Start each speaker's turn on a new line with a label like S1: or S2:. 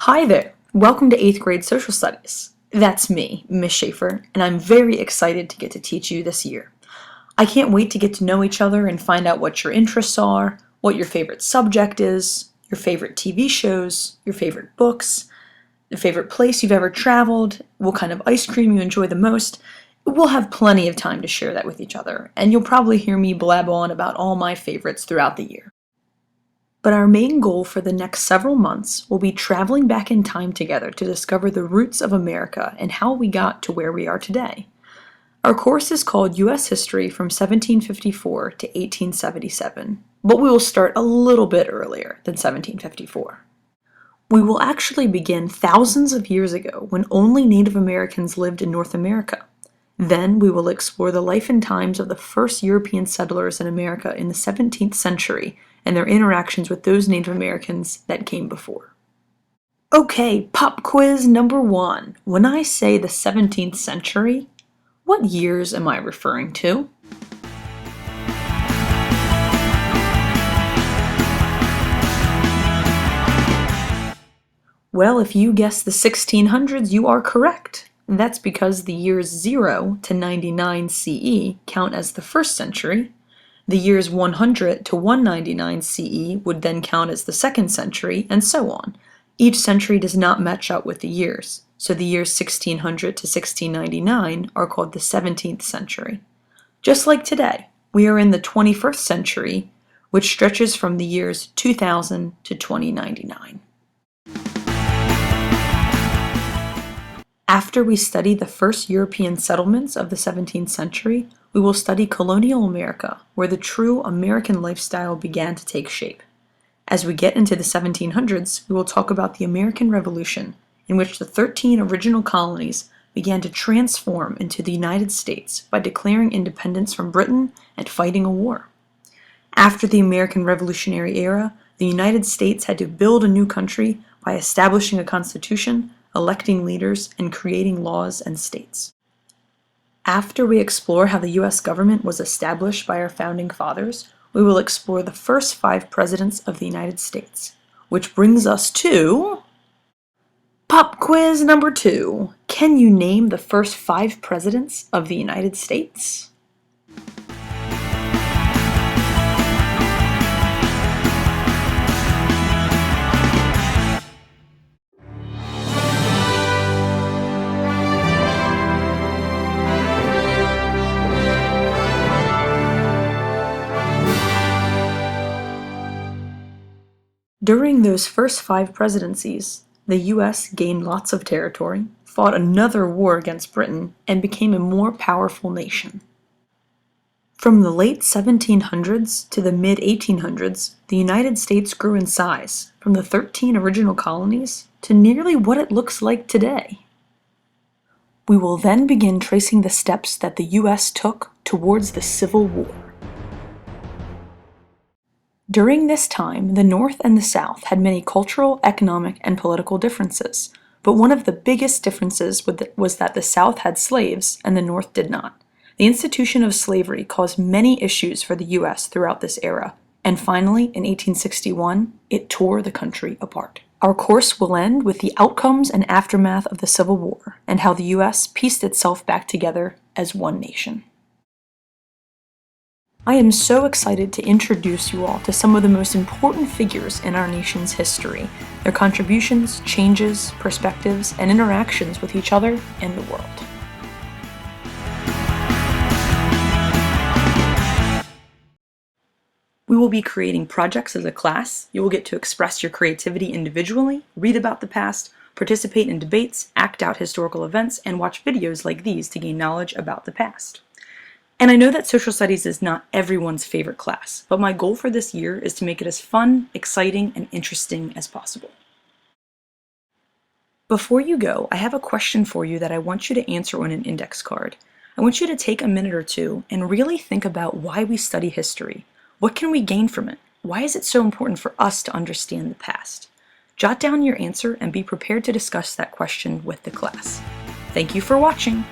S1: Hi there! Welcome to 8th grade social studies. That's me, Miss Schaefer, and I'm very excited to get to teach you this year. I can't wait to get to know each other and find out what your interests are, what your favorite subject is, your favorite TV shows, your favorite books, the favorite place you've ever traveled, what kind of ice cream you enjoy the most. We'll have plenty of time to share that with each other, and you'll probably hear me blab on about all my favorites throughout the year. But our main goal for the next several months will be traveling back in time together to discover the roots of America and how we got to where we are today. Our course is called U.S. History from 1754 to 1877, but we will start a little bit earlier than 1754. We will actually begin thousands of years ago when only Native Americans lived in North America. Then we will explore the life and times of the first European settlers in America in the 17th century and their interactions with those Native Americans that came before. Okay, pop quiz number 1. When I say the 17th century, what years am I referring to? Well, if you guessed the 1600s, you are correct. That's because the years 0 to 99 CE count as the first century. The years 100 to 199 CE would then count as the second century, and so on. Each century does not match up with the years, so the years 1600 to 1699 are called the 17th century. Just like today, we are in the 21st century, which stretches from the years 2000 to 2099. After we study the first European settlements of the 17th century, we will study colonial America, where the true American lifestyle began to take shape. As we get into the 1700s, we will talk about the American Revolution, in which the 13 original colonies began to transform into the United States by declaring independence from Britain and fighting a war. After the American Revolutionary era, the United States had to build a new country by establishing a constitution, electing leaders, and creating laws and states. After we explore how the U.S. government was established by our founding fathers, we will explore the first 5 presidents of the United States, which brings us to pop quiz number 2. Can you name the first 5 presidents of the United States? During those first 5 presidencies, the U.S. gained lots of territory, fought another war against Britain, and became a more powerful nation. From the late 1700s to the mid-1800s, the United States grew in size, from the 13 original colonies to nearly what it looks like today. We will then begin tracing the steps that the U.S. took towards the Civil War. During this time, the North and the South had many cultural, economic, and political differences, but one of the biggest differences was that the South had slaves and the North did not. The institution of slavery caused many issues for the U.S. throughout this era, and finally, in 1861, it tore the country apart. Our course will end with the outcomes and aftermath of the Civil War, and how the U.S. pieced itself back together as one nation. I am so excited to introduce you all to some of the most important figures in our nation's history, their contributions, changes, perspectives, and interactions with each other and the world. We will be creating projects as a class. You will get to express your creativity individually, read about the past, participate in debates, act out historical events, and watch videos like these to gain knowledge about the past. And I know that social studies is not everyone's favorite class, but my goal for this year is to make it as fun, exciting, and interesting as possible. Before you go, I have a question for you that I want you to answer on an index card. I want you to take a minute or two and really think about why we study history. What can we gain from it? Why is it so important for us to understand the past? Jot down your answer and be prepared to discuss that question with the class. Thank you for watching.